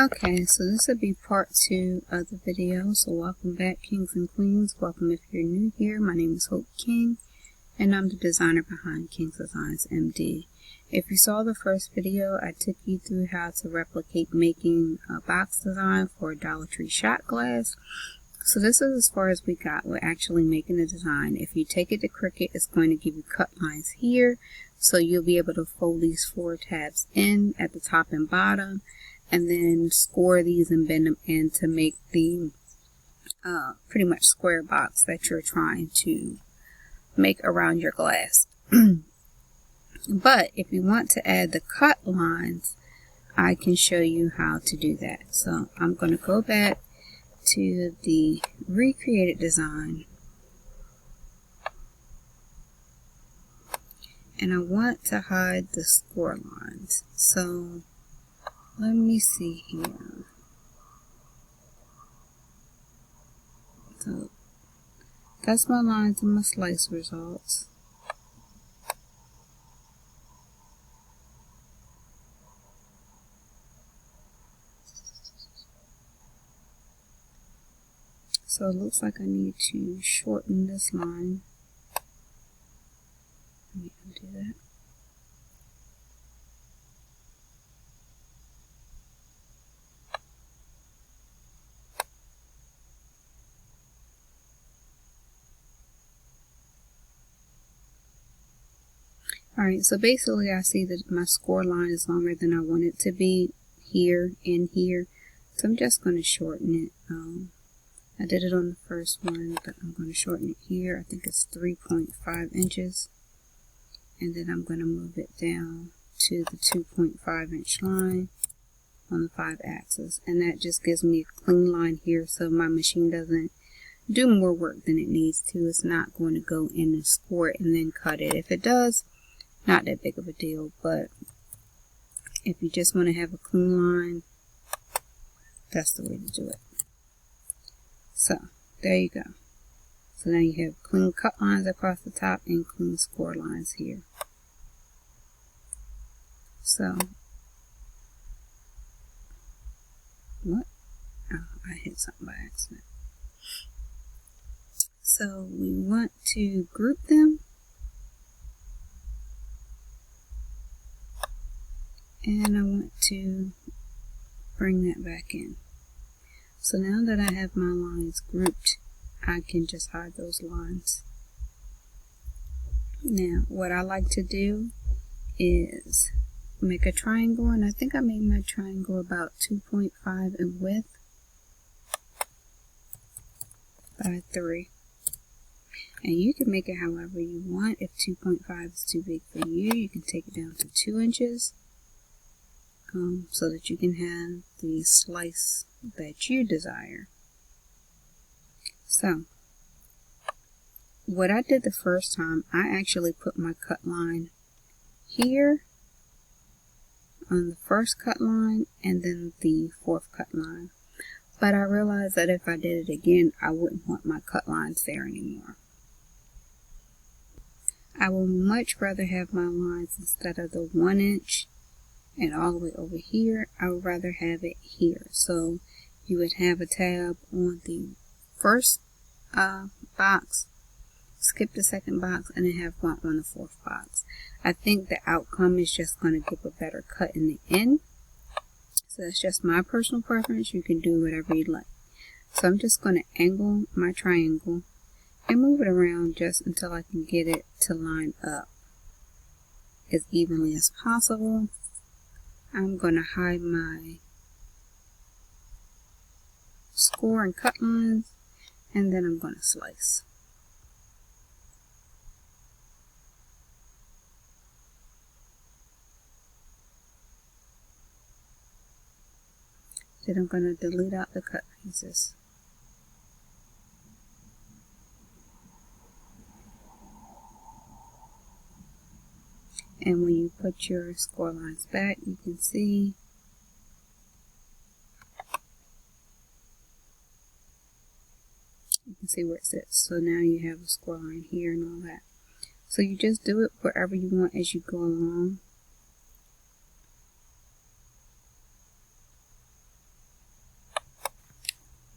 Okay, so this will be part 2 of the video. So welcome back, kings and queens. Welcome if you're new here. My name is Hope King, and I'm the designer behind King's Designs MD. If you saw the first video, I took you through how to replicate making a box design for a Dollar Tree shot glass. So this is as far as we got. We're actually making a design. If you take it to Cricut, it's going to give you cut lines here. So you'll be able to fold these 4 tabs in at the top and bottom, and then score these and bend them in to make the pretty much square box that you're trying to make around your glass. But if you want to add the cut lines, I can show you how to do that. So I'm going to go back to the recreated design, and I want to hide the score lines. So let me see here. So that's my lines and my slice results. So it looks like I need to shorten this line. Let me undo that. Alright, so basically I see that my score line is longer than I want it to be here and here. So I'm just going to shorten it. I did it on the first one, but I'm going to shorten it here. I think it's 3.5 inches. And then I'm going to move it down to the 2.5 inch line on the 5 axis. And that just gives me a clean line here so my machine doesn't do more work than it needs to. It's not going to go in and score it and then cut it. If it does, not that big of a deal, but if you just want to have a clean line, that's the way to do it. So there you go. So now you have clean cut lines across the top and clean score lines here. So what? Oh, I hit something by accident. So we want to group them. And I want to bring that back in. So now that I have my lines grouped, I can just hide those lines. Now, what I like to do is make a triangle, and I think I made my triangle about 2.5 in width by 3. And you can make it however you want. If 2.5 is too big for you, you can take it down to 2 inches. So that you can have the slice that you desire. So, what I did the first time, I actually put my cut line here on the first cut line and then the 4th cut line. But I realized that if I did it again, I wouldn't want my cut lines there anymore. I would much rather have my lines instead of the 1 inch and all the way over here. I would rather have it here. So you would have a tab on the first box, skip the second box, and then have one on the 4th box. I think the outcome is just going to give a better cut in the end. So that's just my personal preference. You can do whatever you like. So I'm just going to angle my triangle and move it around just until I can get it to line up as evenly as possible. I'm going to hide my score and cut lines, and then I'm going to slice. Then I'm going to delete out the cut pieces. And when you put your score lines back, you can see where it sits. So now you have a score line here and all that. So you just do it wherever you want as you go along.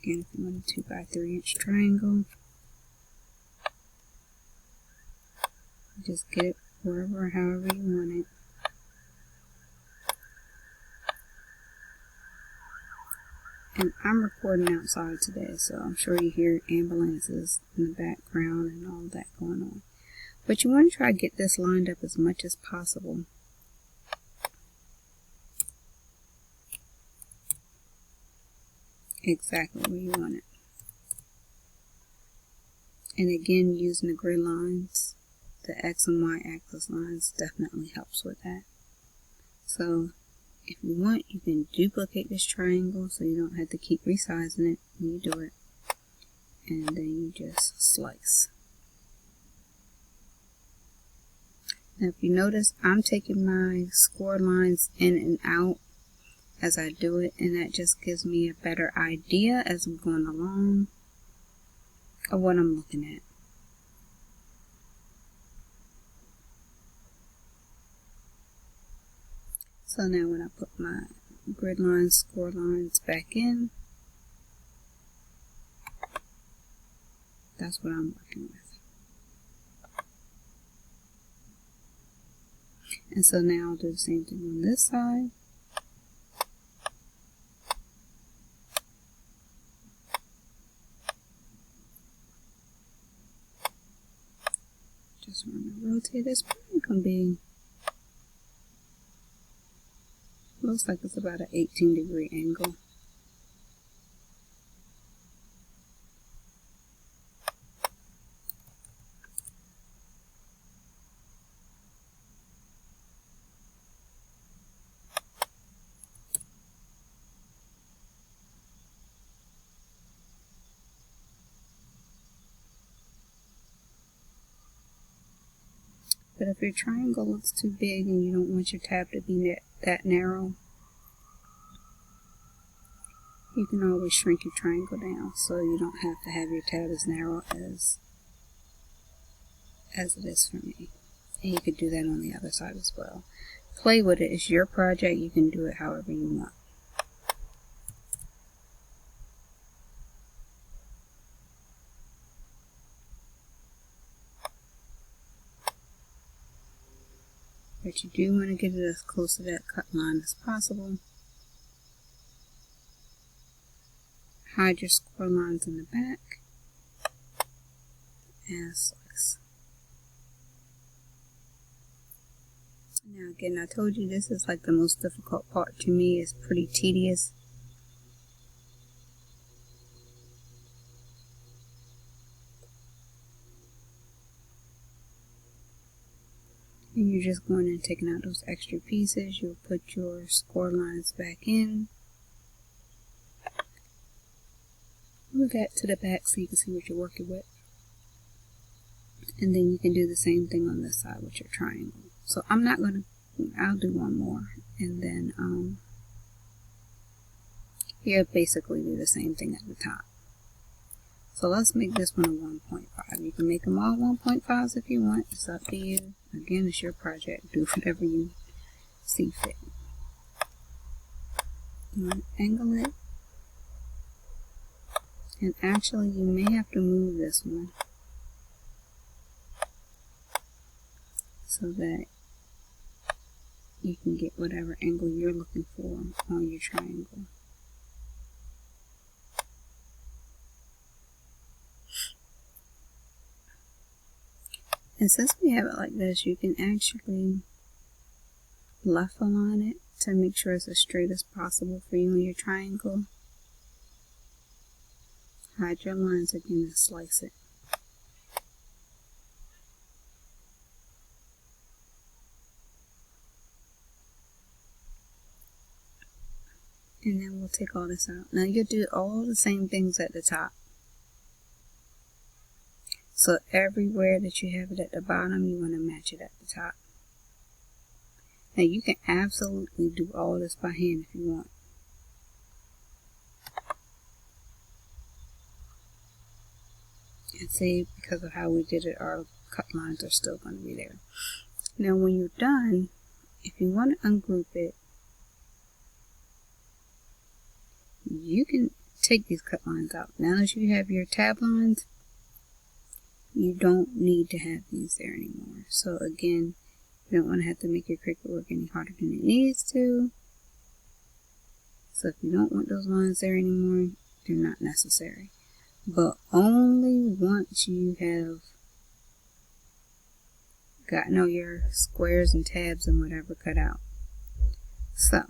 Again, if you want a 2 by 3 inch triangle, just get it wherever, however you want it. And I'm recording outside today, so I'm sure you hear ambulances in the background and all that going on. But you want to try to get this lined up as much as possible. Exactly where you want it. And again, using the grid lines, the X and Y axis lines definitely helps with that. So if you want, you can duplicate this triangle so you don't have to keep resizing it when you do it. And then you just slice. Now if you notice, I'm taking my score lines in and out as I do it, and that just gives me a better idea as I'm going along of what I'm looking at. So now when I put my grid lines, score lines back in, that's what I'm working with. And so now I'll do the same thing on this side. Just want to rotate. It's probably going to be, looks like it's about an 18-degree angle. But if your triangle looks too big and you don't want your tab to be that narrow, you can always shrink your triangle down so you don't have to have your tab as narrow as it is for me. And you could do that on the other side as well. Play with it. It's your project. You can do it however you want. But you do want to get it as close to that cut line as possible. Hide your score lines in the back and slice. Now again, I told you this is like the most difficult part to me. It's pretty tedious. And you're just going and taking out those extra pieces. You'll put your score lines back in. Move that to the back so you can see what you're working with. And then you can do the same thing on this side with your triangle. So I'm not going to, I'll do one more. And then you'll basically do the same thing at the top. So let's make this one a 1.5. You can make them all 1.5s if you want. It's up to you. Again, it's your project. Do whatever you see fit. You want to angle it. And actually, you may have to move this one so that you can get whatever angle you're looking for on your triangle. And since we have it like this, you can actually left align it to make sure it's as straight as possible for you in your triangle. Hide your lines again and slice it. And then we'll take all this out. Now you'll do all the same things at the top. So everywhere that you have it at the bottom, you want to match it at the top. Now you can absolutely do all this by hand if you want. And see, because of how we did it, our cut lines are still going to be there. Now when you're done, if you want to ungroup it, you can take these cut lines out. Now that you have your tab lines, you don't need to have these there anymore. So again, you don't want to have to make your Cricut work any harder than it needs to. So if you don't want those lines there anymore, they're not necessary. But only once you have gotten all your squares and tabs and whatever cut out. So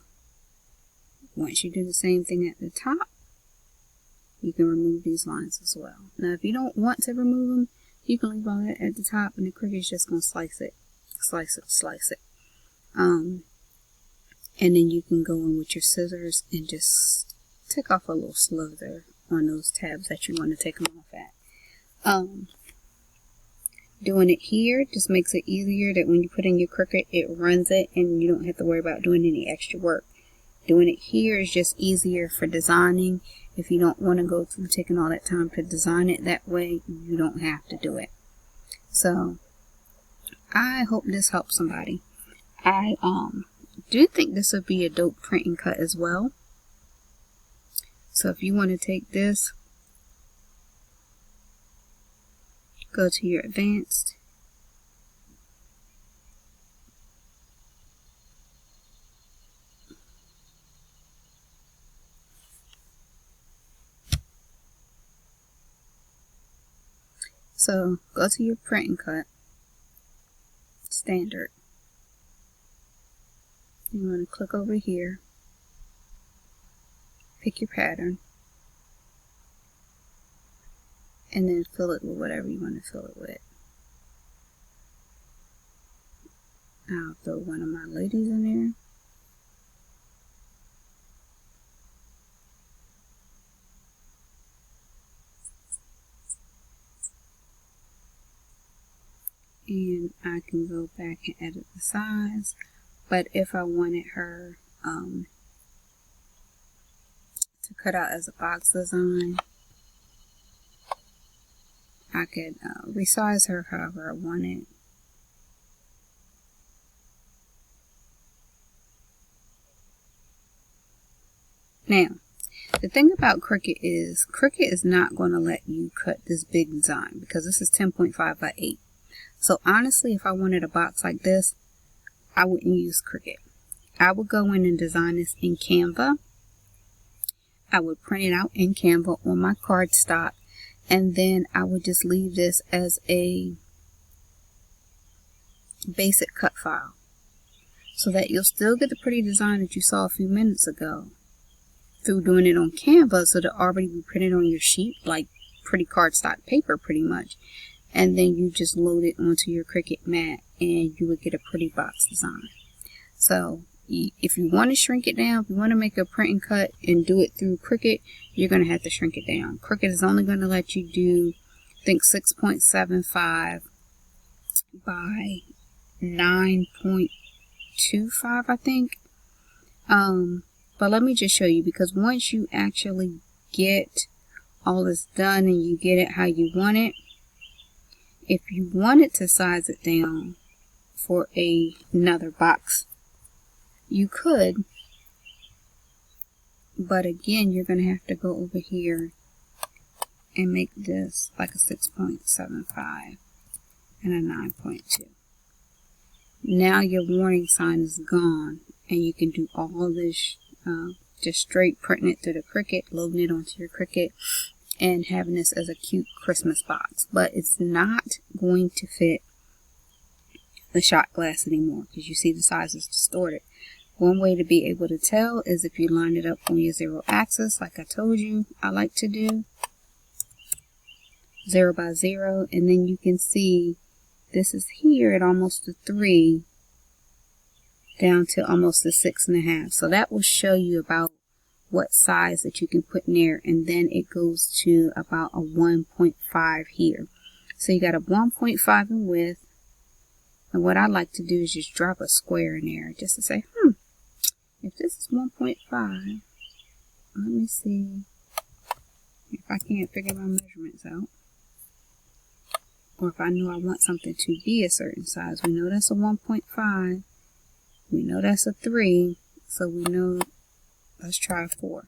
once you do the same thing at the top, you can remove these lines as well. Now if you don't want to remove them, you can leave all that at the top and the Cricut is just going to slice it. And then you can go in with your scissors and just take off a little slither on those tabs that you want to take them off at. Doing it here just makes it easier that when you put in your Cricut, it runs it and you don't have to worry about doing any extra work. Doing it here is just easier for designing. If you don't want to go through taking all that time to design it that way, you don't have to do it. So I hope this helps somebody. I do think this would be a dope print and cut as well. So if you want to take this, go to your advanced, so go to your print and cut, standard. You want to click over here, pick your pattern, and then fill it with whatever you want to fill it with. I'll throw one of my ladies in there. And I can go back and edit the size. But if I wanted her to cut out as a box design, I could resize her however I wanted. Now, the thing about Cricut is not going to let you cut this big design because this is 10.5 by 8. So honestly, if I wanted a box like this, I wouldn't use Cricut. I would go in and design this in Canva. I would print it out in Canva on my cardstock, and then I would just leave this as a basic cut file so that you'll still get the pretty design that you saw a few minutes ago through doing it on Canva, so it'll already be printed on your sheet like pretty cardstock paper pretty much. And then you just load it onto your Cricut mat and you would get a pretty box design. So if you want to shrink it down, if you want to make a print and cut and do it through Cricut, you're going to have to shrink it down. Cricut is only going to let you do, I think, 6.75 by 9.25, I think. But let me just show you, because once you actually get all this done and you get it how you want it, if you wanted to size it down for another box, you could. But again, you're going to have to go over here and make this like a 6.75 and a 9.2. Now your warning sign is gone and you can do all this just straight printing it through the Cricut, loading it onto your Cricut, and having this as a cute Christmas box. But it's not going to fit the shot glass anymore because you see the size is distorted. One way to be able to tell is if you line it up on your 0 axis, like I told you I like to do, 0 by 0, and then you can see this is here at almost a 3 down to almost a 6.5. So that will show you about what size that you can put in there, and then it goes to about a 1.5 here. So you got a 1.5 in width, and what I like to do is just drop a square in there just to say, if this is 1.5, let me see if I can't figure my measurements out, or if I know I want something to be a certain size. We know that's a 1.5, we know that's a 3, so we know, let's try a 4.